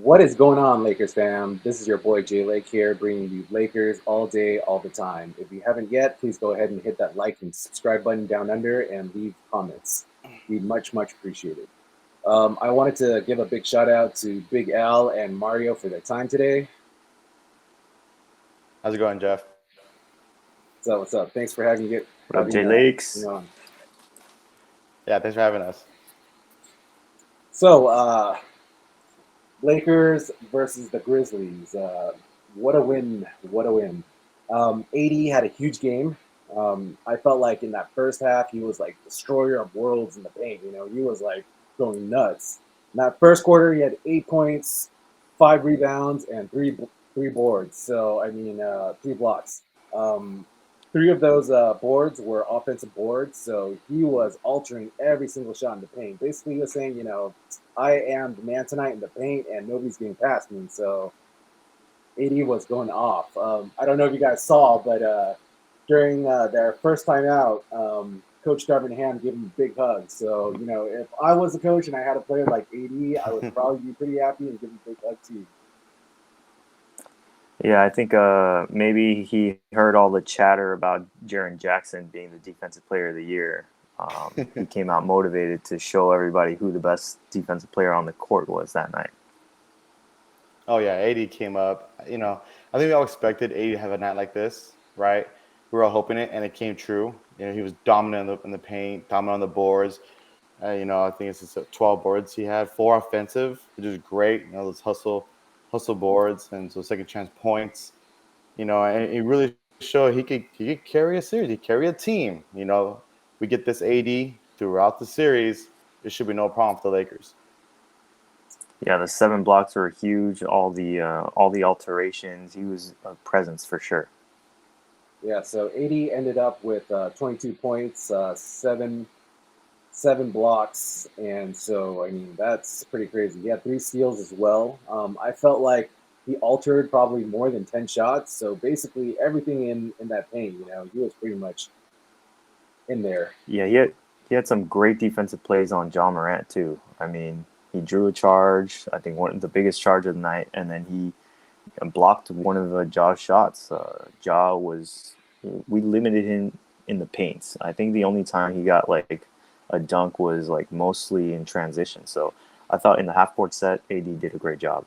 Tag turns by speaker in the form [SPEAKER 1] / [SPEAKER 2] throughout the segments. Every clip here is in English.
[SPEAKER 1] What is going on, Lakers fam? This is your boy Jay Lake here, bringing you Lakers all day, all the time. If you haven't yet, please go ahead and hit that like and subscribe button down under and leave comments. We much appreciate it. I wanted to give a big shout out to Big Al and Mario for their time today.
[SPEAKER 2] How's it going, Jeff?
[SPEAKER 1] So what's up? Thanks for having it
[SPEAKER 3] What up,
[SPEAKER 1] having
[SPEAKER 3] Jay
[SPEAKER 1] me
[SPEAKER 3] Lakes?
[SPEAKER 1] on.
[SPEAKER 2] Yeah, thanks for having us.
[SPEAKER 1] So Lakers versus the Grizzlies. What a win! What a win! AD had a huge game. I felt like in that first half he was like destroyer of worlds in the paint. He was like going nuts. In that first quarter, he had 8 points, 5 rebounds, and three boards. So I mean, 3 blocks. Um, Three of those boards were offensive boards. So he was altering every single shot in the paint. Basically, he was saying, I am the man tonight in the paint, and nobody's getting past me. So AD was going off. I don't know if you guys saw, but during their first time out, Coach Darvin Ham gave him a big hug. So if I was a coach and I had a player like AD, I would probably be pretty happy and give him a big hug too.
[SPEAKER 3] Yeah, I think maybe he heard all the chatter about Jaren Jackson being the Defensive Player of the Year. He came out motivated to show everybody who the best defensive player on the court was that night.
[SPEAKER 2] Oh yeah, AD came up. I think we all expected AD to have a night like this, right? We were all hoping it, and it came true. He was dominant in the paint, dominant on the boards. I think it's just 12 boards he had, 4 offensive, which is great. Those hustle boards, and so second chance points. And he really showed he could carry a series, he carry a team. We get this AD throughout the series. There should be no problem for the Lakers.
[SPEAKER 3] Yeah, the 7 blocks were huge. All the alterations. He was a presence for sure.
[SPEAKER 1] Yeah, so AD ended up with 22 points, seven blocks, and so I mean that's pretty crazy. He had 3 steals as well. I felt like he altered probably more than 10 shots. So basically everything in that paint, he was pretty much in there.
[SPEAKER 3] Yeah, he had some great defensive plays on John Morant too. I mean, he drew a charge. I think one of the biggest charge of the night, and then he blocked one of Jaw's shots. Jaw was we limited him in the paints. I think the only time he got like a dunk was like mostly in transition. So I thought in the half court set, AD did a great job.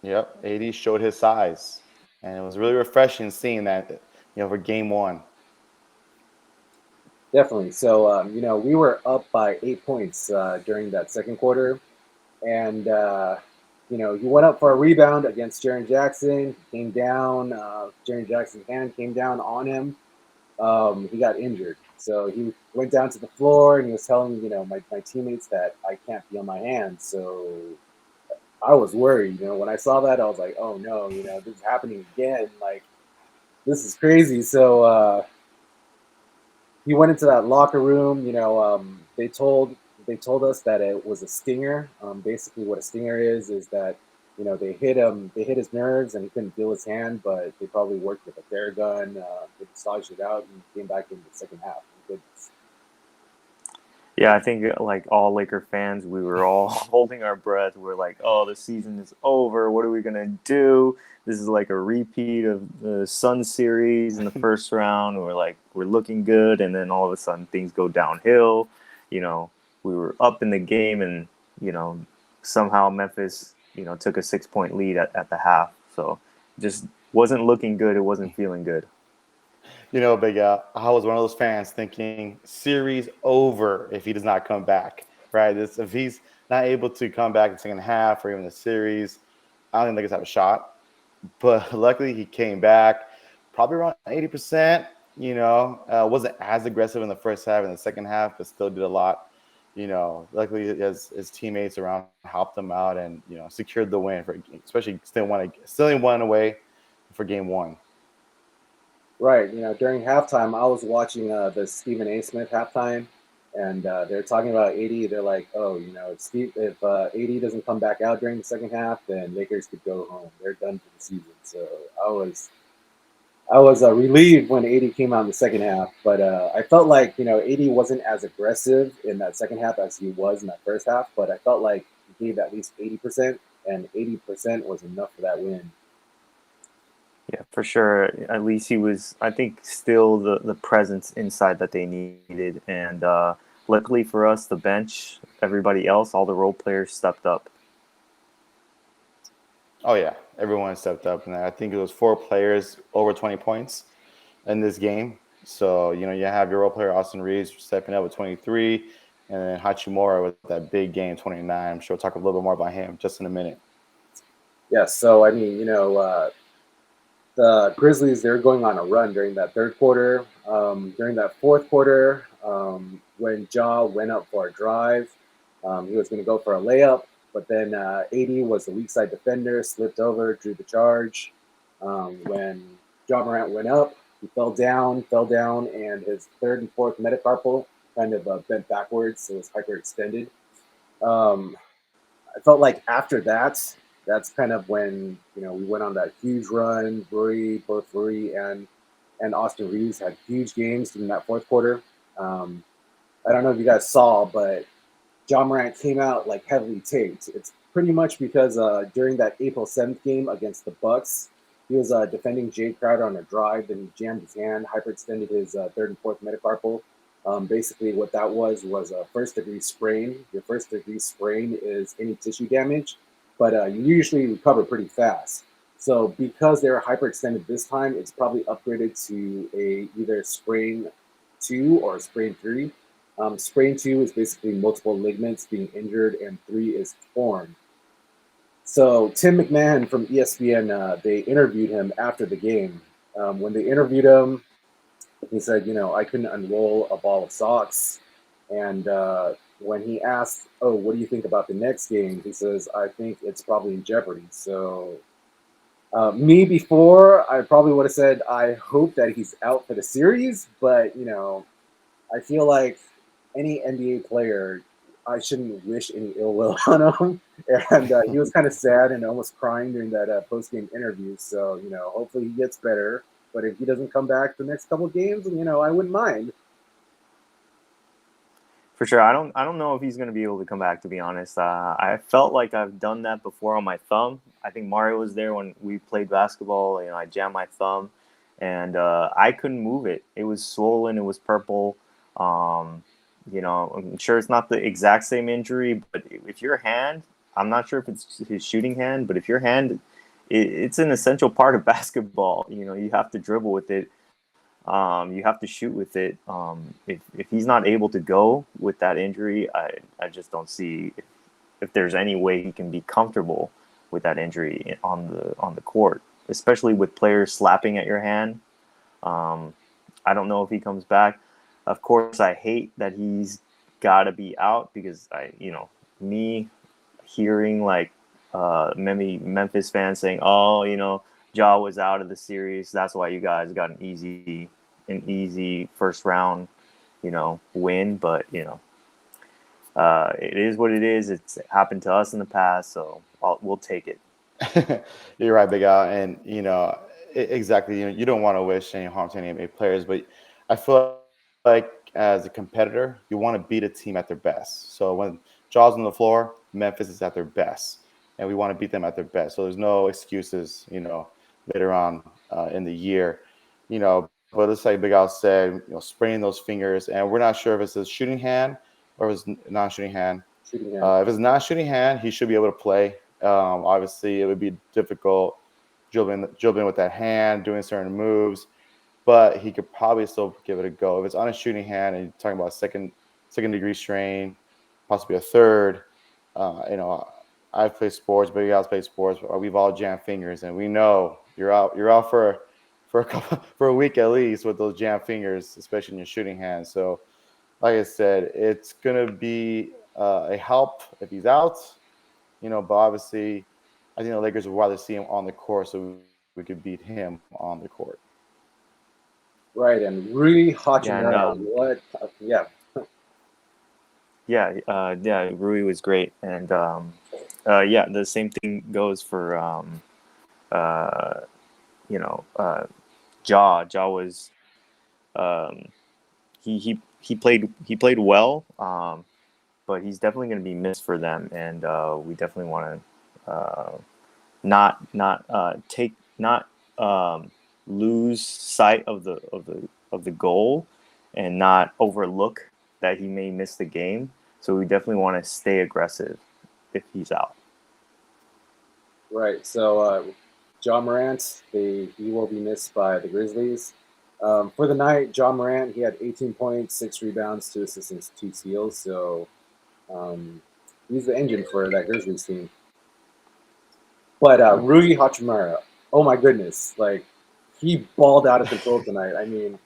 [SPEAKER 2] Yep, AD showed his size, and it was really refreshing seeing that. For game one.
[SPEAKER 1] Definitely. So we were up by 8 points during that second quarter, and he went up for a rebound against Jaren Jackson. He came down. Jaren Jackson's hand came down on him. He got injured. So he went down to the floor and he was telling, my teammates that I can't feel my hands. So I was worried. When I saw that, I was like, oh no, this is happening again. Like, this is crazy. So he went into that locker room. They told us that it was a stinger. Basically, what a stinger is that they hit his nerves and he couldn't feel his hand, but they probably worked with a Theragun. They massaged it out and came back in the second half. Goodness.
[SPEAKER 3] Yeah, I think like all Laker fans, we were all holding our breath. We're like, "Oh, the season is over. What are we gonna do? This is like a repeat of the Sun series in the first round. We're looking good, and then all of a sudden things go downhill. You know, we were up in the game, and you know, somehow Memphis, took a 6 point lead at the half. So just wasn't looking good. It wasn't feeling good.
[SPEAKER 2] Big Al, I was one of those fans thinking series over if he does not come back. Right? If he's not able to come back in the second half or even the series, I don't think the Lakers have a shot. But luckily, he came back, probably around 80%. Wasn't as aggressive in the first half and the second half, but still did a lot. Luckily his teammates around helped him out and secured the win for, especially still one away for game one.
[SPEAKER 1] Right. During halftime, I was watching the Stephen A. Smith halftime, and they're talking about AD. They're like, oh, if AD doesn't come back out during the second half, then Lakers could go home. They're done for the season. So I was I was relieved when AD came out in the second half, but I felt like AD wasn't as aggressive in that second half as he was in that first half. But I felt like he gave at least 80%, and 80% was enough for that win.
[SPEAKER 3] Yeah, for sure. At least he was, I think, still the presence inside that they needed. And luckily for us, the bench, everybody else, all the role players stepped up.
[SPEAKER 2] Oh yeah, everyone stepped up, and I think it was 4 players over 20 points in this game. So you have your role player Austin Reeves stepping up with 23, and then Hachimura with that big game 29. I'm sure we'll talk a little bit more about him just in a minute.
[SPEAKER 1] Yes, so I mean, the Grizzlies, they're going on a run during that third quarter. During that fourth quarter, when Ja went up for a drive, he was going to go for a layup, but then 80 was the weak side defender, slipped over, drew the charge. When Ja Morant went up, he fell down, and his third and fourth metacarpal kind of bent backwards, so it was hyperextended. Um, I felt like after that, that's kind of when we went on that huge run. Both Rui and Austin Reeves had huge games in that fourth quarter. Um, I don't know if you guys saw, but John Morant came out like heavily taped. It's pretty much because during that April 7th game against the Bucks, he was defending Jay Crowder on a drive, then he jammed his hand, hyperextended his third and fourth metacarpal. Basically, what that was a first-degree sprain. Your first-degree sprain is any tissue damage, but you usually recover pretty fast. So because they were hyperextended this time, it's probably upgraded to a either sprain 2 or sprain 3. Sprain 2 is basically multiple ligaments being injured, and 3 is torn. So Tim McMahon from ESPN, they interviewed him after the game. When they interviewed him, he said, I couldn't unroll a ball of socks. And when he asked, oh, what do you think about the next game? He says, I think it's probably in jeopardy. So me before, I probably would have said, I hope that he's out for the series. But, I feel like any NBA player, I shouldn't wish any ill will on him. And he was kind of sad and almost crying during that post game interview. So hopefully he gets better. But if he doesn't come back the next couple of games, I wouldn't mind.
[SPEAKER 3] For sure, I don't know if he's going to be able to come back. To be honest, I felt like I've done that before on my thumb. I think Mario was there when we played basketball. I jammed my thumb, and I couldn't move it. It was swollen. It was purple. I'm sure it's not the exact same injury, but if your hand, I'm not sure if it's his shooting hand, but if your hand, it's an essential part of basketball. You have to dribble with it. You have to shoot with it. If he's not able to go with that injury, I just don't see if there's any way he can be comfortable with that injury on the court, especially with players slapping at your hand. I don't know if he comes back. Of course, I hate that he's got to be out because me hearing like maybe Memphis fans saying, "Oh, Ja was out of the series. That's why you guys got an easy first round, win." But it is what it is. It's happened to us in the past, so we'll take it.
[SPEAKER 2] You're right, Big Al, and exactly. You don't want to wish any harm to any NBA players, but I feel like as a competitor, you want to beat a team at their best. So when Jaws on the floor, Memphis is at their best, and we want to beat them at their best. So there's no excuses, later on in the year, But it's like Big Al said, spraining those fingers, and we're not sure if it's a shooting hand or if it's not shooting hand.
[SPEAKER 1] Shooting hand.
[SPEAKER 2] If it's not shooting hand, he should be able to play. Obviously, it would be difficult dribbling with that hand, doing certain moves, but he could probably still give it a go. If it's on a shooting hand and you're talking about second degree strain, possibly a third, you know, I've played sports, but you guys play sports. We've all jammed fingers, and we know you're out. You're out for a couple for a week at least with those jammed fingers, especially in your shooting hand. So, like I said, it's gonna be a help if he's out. But obviously, I think the Lakers would rather see him on the court so we could beat him on the court.
[SPEAKER 1] Right, and Rui
[SPEAKER 3] Yeah, and
[SPEAKER 1] Hachimura, what? Yeah,
[SPEAKER 3] yeah, Rui was great, and yeah, the same thing goes for uh, Ja. Ja was um, he played well, but he's definitely going to be missed for them, and we definitely want not lose sight of the goal and not overlook that he may miss the game. So we definitely want to stay aggressive if he's out.
[SPEAKER 1] Right. So John Morant, he will be missed by the Grizzlies. For the night, John Morant, he had 18 points, 6 rebounds, 2 assists, and 2 steals. So um, he's the engine for that Grizzlies team. But Rui Hachimura, oh my goodness, like he balled out of control tonight. I mean,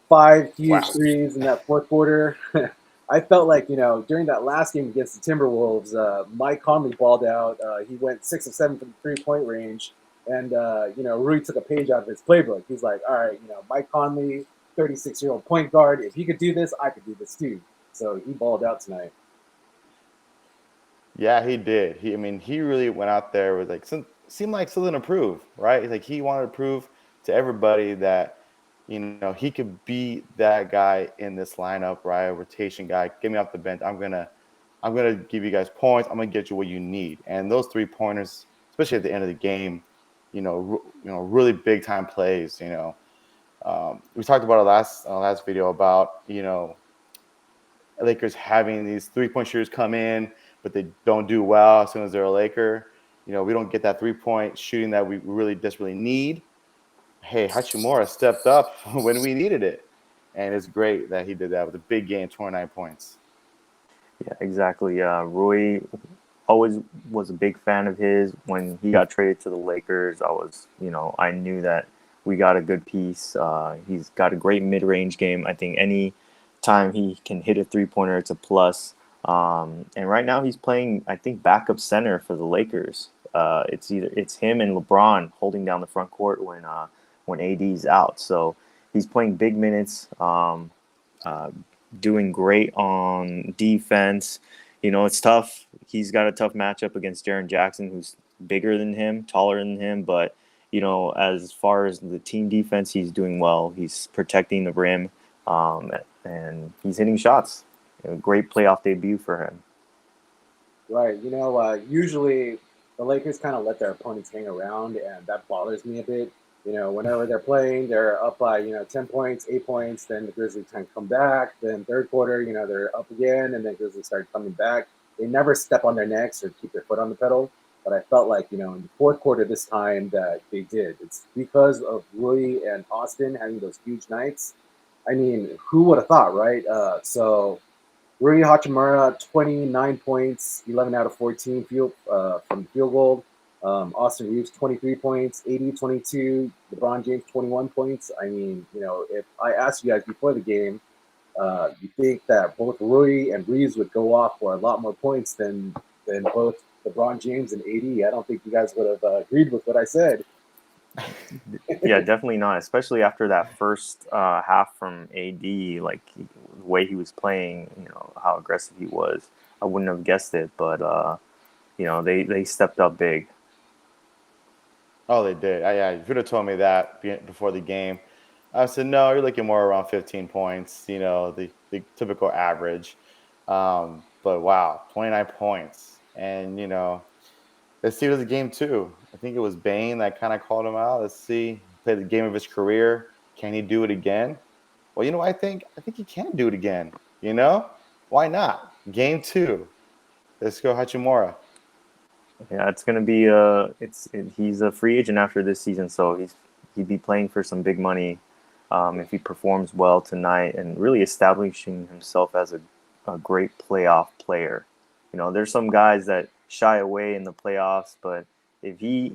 [SPEAKER 1] 5 huge
[SPEAKER 2] Wow.
[SPEAKER 1] threes in that fourth quarter. I felt like, during that last game against the Timberwolves, Mike Conley balled out. He went 6 of 7 from the 3-point range. And, Rui took a page out of his playbook. He's like, all right, Mike Conley, 36-year-old point guard. If he could do this, I could do this too. So he balled out tonight.
[SPEAKER 2] Yeah, he did. He really went out there with like seemed like something to prove, right? It's like he wanted to prove to everybody that he could be that guy in this lineup, right? A rotation guy. Get me off the bench. I'm gonna give you guys points. I'm gonna get you what you need. And those 3-pointers, especially at the end of the game, really big time plays. We talked about it last video about Lakers having these 3-point shooters come in, but they don't do well as soon as they're a Laker. We don't get that 3-point shooting that we really desperately need. Hey, Hachimura stepped up when we needed it. And it's great that he did that with a big game, 29 points.
[SPEAKER 3] Yeah, exactly. Rui always was a big fan of his. When he got traded to the Lakers, I knew that we got a good piece. He's got a great mid-range game. I think any time he can hit a three-pointer, it's a plus. And right now he's playing, I think, backup center for the Lakers. It's him and LeBron holding down the front court when AD's out. So he's playing big minutes. Uh, Doing great on defense. It's tough. He's got a tough matchup against Jaren Jackson, who's bigger than him, taller than him. But, as far as the team defense, he's doing well. He's protecting the rim, and he's hitting shots. A great playoff debut for him.
[SPEAKER 1] Right. Usually the Lakers kind of let their opponents hang around, and that bothers me a bit. Whenever they're playing, they're up by 10 points, 8 points. Then the Grizzlies kind of come back. Then third quarter, they're up again, and then Grizzlies start coming back. They never step on their necks or keep their foot on the pedal. But I felt like in the fourth quarter this time that they did. It's because of Rui and Austin having those huge nights. I mean, who would have thought, right? So Rui Hachimura, 29 points, 11 out of 14 from field goal. Austin Reeves, 23 points, 80, 22. LeBron James, 21 points. I mean, if I asked you guys before the game, you think that both Rui and Reeves would go off for a lot more points than both LeBron James and AD. I don't think you guys would have agreed with what I said.
[SPEAKER 3] Yeah, definitely not. Especially after that first half from AD, like the way he was playing, how aggressive he was. I wouldn't have guessed it, but they stepped up big.
[SPEAKER 2] Oh, they did. Yeah, you could have told me that before the game. I said, no, you're looking more around 15 points, the typical average. But wow, 29 points. And, let's see, it was a game two. I think it was Bane that kind of called him out. Let's see. He played the game of his career. Can he do it again? Well, I think he can do it again. Why not? Game two. Let's go Hachimura.
[SPEAKER 3] Yeah, it's gonna be he's a free agent after this season, so he'd be playing for some big money if he performs well tonight and really establishing himself as a great playoff player. There's some guys that shy away in the playoffs, but if he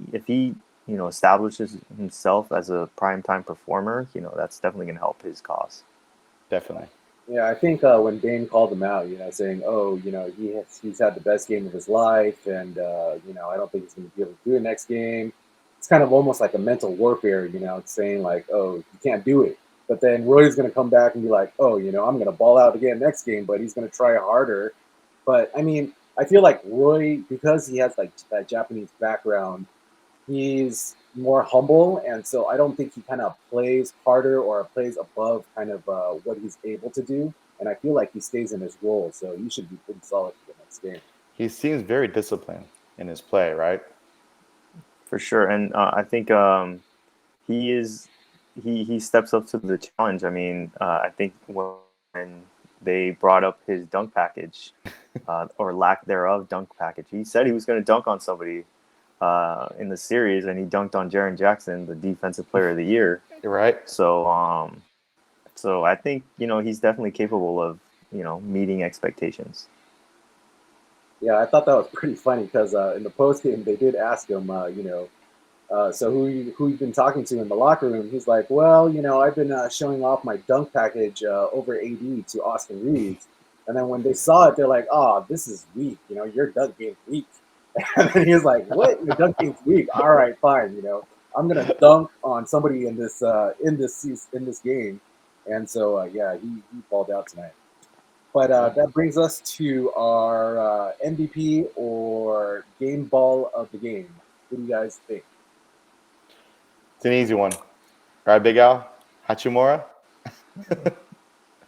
[SPEAKER 3] establishes himself as a primetime performer, that's definitely gonna help his cause.
[SPEAKER 2] Definitely.
[SPEAKER 1] Yeah, I think when Dane called him out, saying, "Oh, he's had the best game of his life, and I don't think he's going to be able to do it next game." It's kind of almost like a mental warfare, it's saying like, "Oh, you can't do it," but then Roy's going to come back and be like, "Oh, I'm going to ball out again next game," but he's going to try harder. But I mean, I feel like Roy, because he has like that Japanese background, he's more humble, and so I don't think he kind of plays harder or plays above kind of what he's able to do. And I feel like he stays in his role, so he should be pretty solid for the next game.
[SPEAKER 2] He seems very disciplined, in his play, right?
[SPEAKER 3] For sure. And I think he is he steps up to the challenge. I mean, I think when they brought up his dunk package or lack thereof dunk package, he said he was going to dunk on somebody in the series, and he dunked on Jaren Jackson, the Defensive Player of the Year.
[SPEAKER 2] Right.
[SPEAKER 3] So I think he's definitely capable of meeting expectations.
[SPEAKER 1] Yeah, I thought that was pretty funny because in the post game they did ask him, so who you've been talking to in the locker room? He's like, well, I've been showing off my dunk package over AD to Austin Reeves, and then when they saw it, they're like, oh, this is weak. Your dunk game's weak. And then he was like, what? Your dunk game's weak? All right, fine. I'm gonna dunk on somebody in this game, and so yeah, he balled out tonight. But that brings us to our MVP or game ball of the game. What do you guys think?
[SPEAKER 2] It's an easy one. All right, Big Al, Hachimura.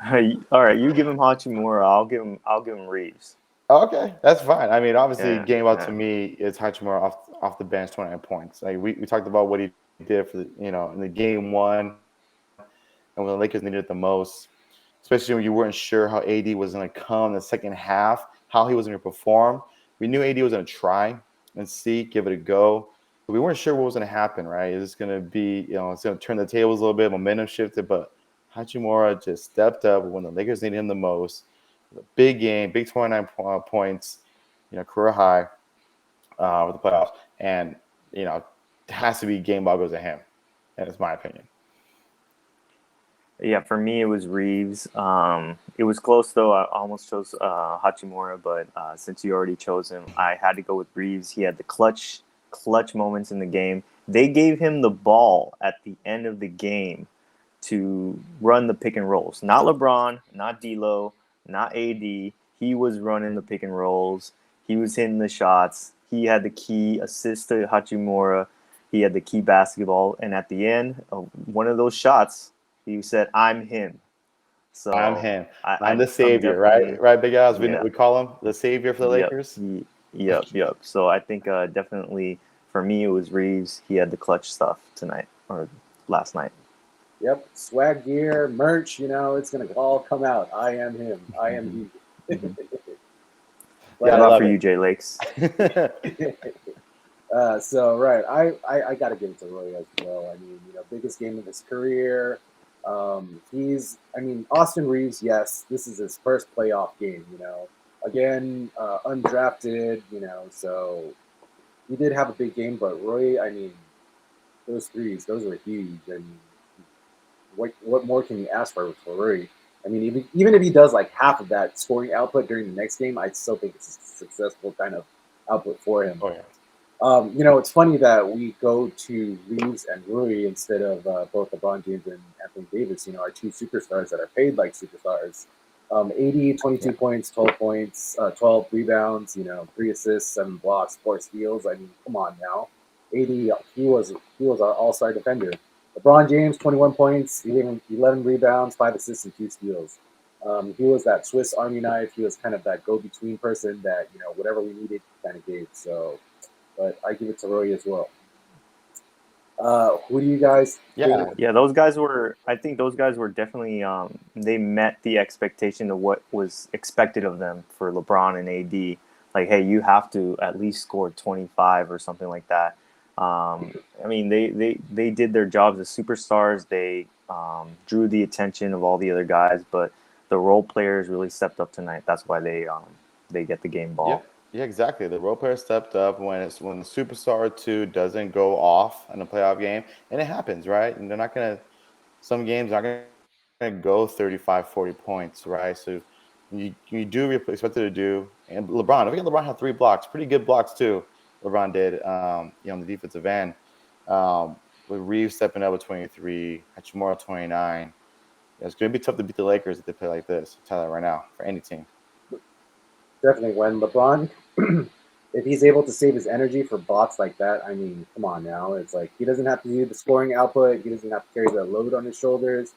[SPEAKER 3] All right, you give him Hachimura. I'll give him Reeves.
[SPEAKER 2] Okay, that's fine. I mean, obviously,
[SPEAKER 3] Yeah,
[SPEAKER 2] game out
[SPEAKER 3] yeah.
[SPEAKER 2] to me is Hachimura off the bench, 29 points. Like we talked about what he did for in the game one, and when the Lakers needed it the most, especially when you weren't sure how AD was going to come in the second half, how he was going to perform. We knew AD was going to try and see, give it a go, but we weren't sure what was going to happen. Right? Is this going to be, it's going to turn the tables a little bit, momentum shifted, but Hachimura just stepped up when the Lakers needed him the most. Big game, big 29 points, career high with the playoffs, and it has to be game ball goes to him. That's my opinion.
[SPEAKER 3] Yeah, for me it was Reeves. It was close though. I almost chose Hachimura, but since you already chose him, I had to go with Reeves. He had the clutch moments in the game. They gave him the ball at the end of the game to run the pick and rolls. Not LeBron, not D'Lo, not AD. He was running the pick and rolls. He was hitting the shots. He had the key assist to Hachimura. He had the key basketball, and at the end of one of those shots, he said, "I'm him."
[SPEAKER 2] I'm
[SPEAKER 3] So
[SPEAKER 2] him. I'm
[SPEAKER 3] I'm
[SPEAKER 2] the savior,
[SPEAKER 3] definitely,
[SPEAKER 2] right? Right, Big Al?
[SPEAKER 3] yeah,
[SPEAKER 2] We call him the savior for the
[SPEAKER 3] yep,
[SPEAKER 2] Lakers.
[SPEAKER 3] yep. So I think definitely for me it was Reeves. He had the clutch stuff tonight or last night.
[SPEAKER 1] Yep, swag gear, merch, it's gonna all come out. I am him. I am he.
[SPEAKER 2] Yeah,
[SPEAKER 3] How
[SPEAKER 1] But
[SPEAKER 2] I
[SPEAKER 3] about
[SPEAKER 2] love
[SPEAKER 3] for you, Jay Lakes?
[SPEAKER 1] so right, I gotta give it to Roy as well. I mean, biggest game of his career. Austin Reeves. Yes, this is his first playoff game. Again, undrafted. So he did have a big game, but Roy, I mean, those threes, those were huge. I mean, what more can you ask for Roy? I mean, even if he does like half of that scoring output during the next game, I still think it's a successful kind of output for him.
[SPEAKER 2] Oh yeah.
[SPEAKER 1] It's funny that we go to Reeves and Rui instead of both LeBron James and Anthony Davis, our two superstars that are paid like superstars. 80, 22
[SPEAKER 2] Yeah.
[SPEAKER 1] points, 12 points, 12 rebounds, 3 assists, 7 blocks, 4 steals. I mean, come on now. 80, he was our all-star defender. LeBron James, 21 points, 11 rebounds, 5 assists, and 2 steals. He was that Swiss Army knife. He was kind of that go-between person that, whatever we needed, he kind of gave. So, but I give it to Roy as well. Who do you guys think?
[SPEAKER 2] Yeah.
[SPEAKER 3] Yeah, those guys were. I think those guys were definitely. They met the expectation of what was expected of them for LeBron and AD. Like, hey, you have to at least score 25 or something like that. I mean, they did their jobs as superstars. They drew the attention of all the other guys, but the role players really stepped up tonight. That's why they get the game
[SPEAKER 2] Yeah.
[SPEAKER 3] ball.
[SPEAKER 2] Yeah, exactly. The role player stepped up when the superstar or two doesn't go off in a playoff game, and it happens, right? And they're not gonna some games aren't gonna go 35, 40 points, right? So you do what you're expected to do. And LeBron, I think LeBron had 3 blocks, pretty good blocks too. LeBron did, on the defensive end. With Reeves stepping up with 23, Hachimura 29. It's going to be tough to beat the Lakers if they play like this. I'll tell you that right now for any team.
[SPEAKER 1] Definitely when LeBron, if he's able to save his energy for bots like that, I mean, come on now. It's like he doesn't have to do the scoring output. He doesn't have to carry the load on his shoulders.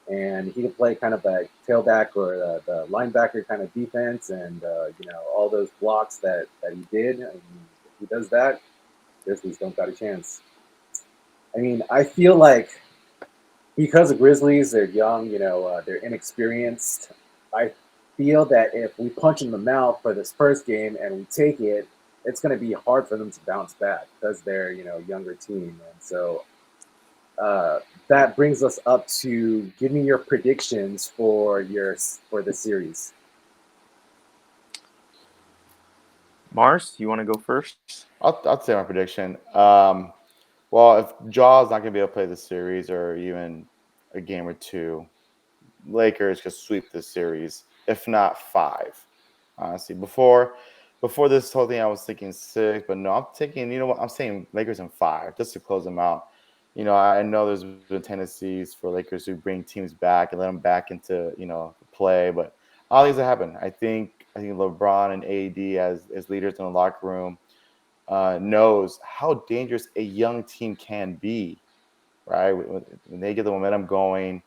[SPEAKER 1] And he can play kind of a tailback or the linebacker kind of defense and, all those blocks that he did. I mean, he does that, Grizzlies don't got a chance. I mean, I feel like because the Grizzlies, they're young, they're inexperienced. I feel that if we punch in the mouth for this first game and we take it, it's going to be hard for them to bounce back because they're younger team, and so uh, that brings us up to give me your predictions for the series.
[SPEAKER 3] Mars, you want to go first?
[SPEAKER 2] I'll say my prediction. Well, if Jaw's not going to be able to play the series or even a game or two, Lakers could sweep this series, if not five. Honestly, before this whole thing, I was thinking six, but no, I'm taking. You know what? I'm saying Lakers in five just to close them out. I know there's been tendencies for Lakers to bring teams back and let them back into play, but I don't think it's gonna happen. I think LeBron and AD as leaders in the locker room knows how dangerous a young team can be, right? When they get the momentum going,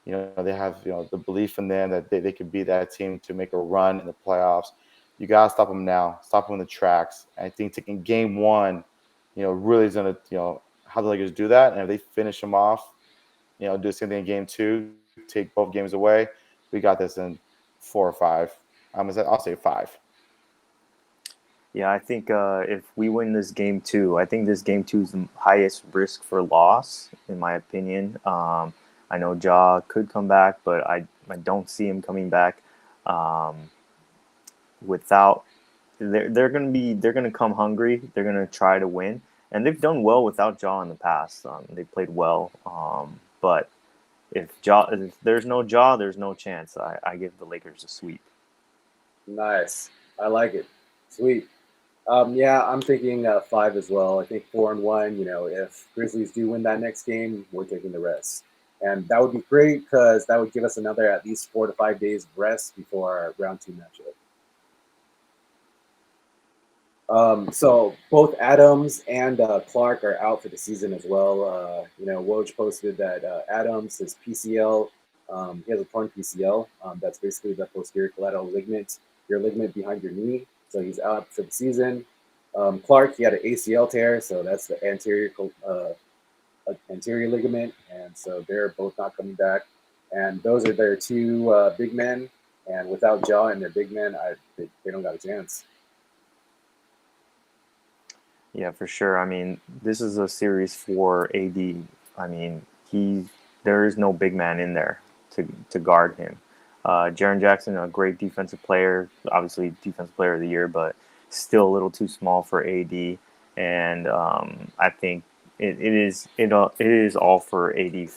[SPEAKER 2] they have the belief in them that they could be that team to make a run in the playoffs. You gotta stop them now, stop them in the tracks. And I think taking game one, really is gonna how the Lakers do that, and if they finish them off, do the same thing in game two, take both games away, we got this in 4 or 5. I'll say five.
[SPEAKER 3] Yeah, I think if we win this game two, I think this game two is the highest risk for loss, in my opinion. I know Ja could come back, but I don't see him coming back. Um, without they're gonna come hungry. They're gonna try to win, and they've done well without Ja in the past. They played well, but if there's no Ja, there's no chance. I give the Lakers a sweep.
[SPEAKER 1] Nice, I like it. Sweet. Yeah, I'm thinking five as well. I think 4-1. If Grizzlies do win that next game, we're taking the rest, and that would be great because that would give us another at least 4 to 5 days of rest before our round two matchup. So both Adams and Clark are out for the season as well. Woj posted that Adams, his PCL, he has a torn PCL. That's basically the posterior collateral ligament, your ligament behind your knee. So he's out for the season. Clark, he had an ACL tear, so that's the anterior ligament, and so they're both not coming back. And those are their two big men. And without Jaw and their big men, they don't got a chance.
[SPEAKER 3] Yeah, for sure. I mean, this is a series for AD. I mean, there is no big man in there to guard him. Jaren Jackson, a great defensive player, obviously defensive player of the year, but still a little too small for AD. And I think it is all for AD,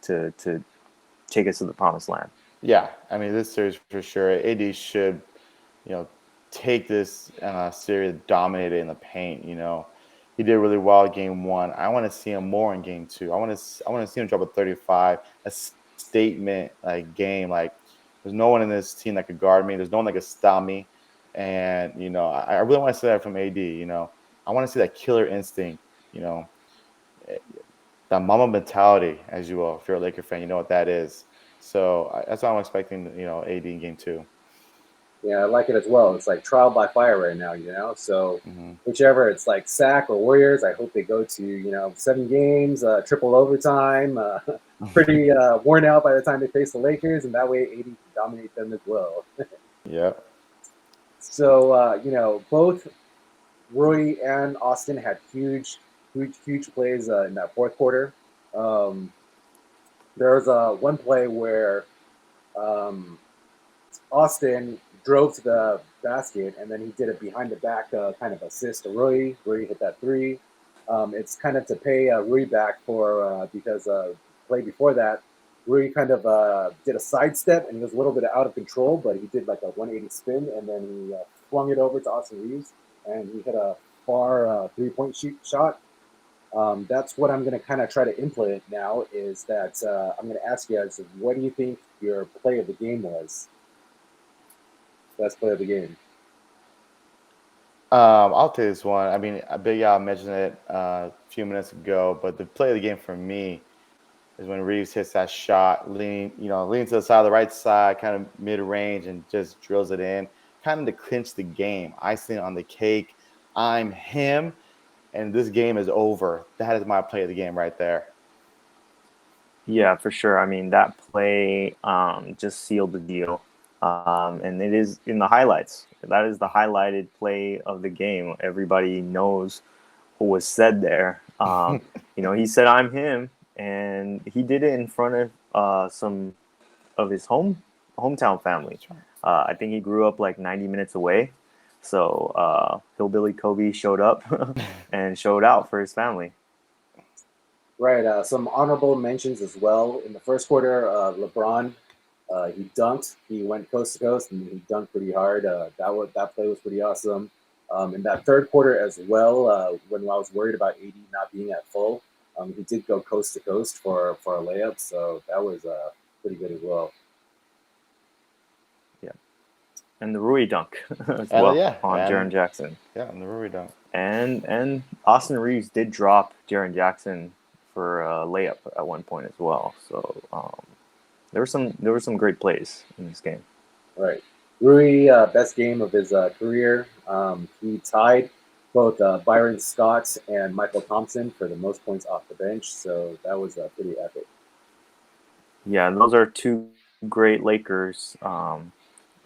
[SPEAKER 3] to take us to the promised land.
[SPEAKER 2] Yeah, I mean this series for sure. AD should you know, take this series, dominate it in the paint. He did really well at game one. I want to see him more in game two. I want to see him drop a 35, a statement like game. Like there's no one in this team that could guard me. There's no one that could stop me. And I really want to see that from AD. I want to see that killer instinct. You know, eh, that mama mentality, as you will. If you're a Laker fan, you know what that is. So that's what I'm expecting. AD in game two.
[SPEAKER 1] Yeah, I like it as well. It's like trial by fire right now, So
[SPEAKER 2] Hmm.
[SPEAKER 1] whichever it's like Sac or Warriors, I hope they go to 7 games, triple overtime, pretty worn out by the time they face the Lakers, and that way AD can dominate them as well.
[SPEAKER 2] Yep.
[SPEAKER 1] So both Roy and Austin had huge plays in that fourth quarter. Um, there was one play where um, Austin drove to the basket and then he did a behind the back kind of assist to Rui. Rui hit that three. It's kind of to pay Rui back for because play before that, Rui kind of did a sidestep and he was a little bit out of control, but he did like a 180 spin and then he flung it over to Austin Reeves and he hit a far 3-point shot. That's what I'm going to kind of try to implement now. Is that I'm going to ask you guys, what do you think your play of the game was? Best play of the game.
[SPEAKER 2] I'll take this one. I mean, Big Al mentioned it a few minutes ago, but the play of the game for me is when Reeves hits that shot, leaning to the side of the right side, kind of mid range, and just drills it in, kind of to clinch the game, icing on the cake. I'm him, and this game is over. That is my play of the game right there.
[SPEAKER 3] Yeah, for sure. I mean, that play just sealed the deal. And it is in the highlights. That is the highlighted play of the game. Everybody knows what was said there. He said, "I'm him," and he did it in front of some of his hometown family.
[SPEAKER 2] That's right.
[SPEAKER 3] I think he grew up like 90 minutes away. So Hillbilly Kobe showed up and showed out for his family.
[SPEAKER 1] Right. Some honorable mentions as well. In the first quarter, LeBron, he dunked. He went coast to coast and he dunked pretty hard. That play was pretty awesome. In that third quarter as well, when I was worried about AD not being at full, he did go coast to coast for a layup. So that was pretty good as well.
[SPEAKER 3] Yeah, and the Rui dunk as
[SPEAKER 2] And
[SPEAKER 3] well
[SPEAKER 2] yeah,
[SPEAKER 3] on Jaren Jackson.
[SPEAKER 2] Yeah, and the Rui dunk.
[SPEAKER 3] And Austin Reeves did drop Jaren Jackson for a layup at one point as well. So there were some great plays in this game.
[SPEAKER 1] Right. Rui, best game of his career. He tied both Byron Scott and Michael Thompson for the most points off the bench. So that was pretty epic.
[SPEAKER 3] Yeah, those are two great Lakers,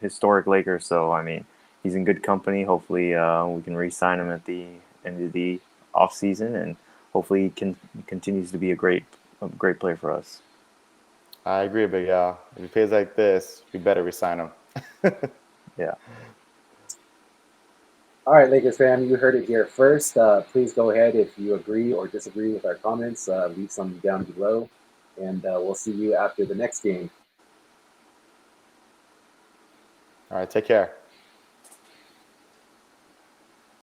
[SPEAKER 3] historic Lakers. So I mean, he's in good company. Hopefully, we can re-sign him at the end of the off season, and hopefully, he continues to be a great player for us.
[SPEAKER 2] I agree, Big Al. If he plays like this, we better resign him.
[SPEAKER 3] Yeah.
[SPEAKER 1] All right, Lakers fan, you heard it here first. Please go ahead if you agree or disagree with our comments. Leave some down below, and we'll see you after the next game.
[SPEAKER 2] All right, take care.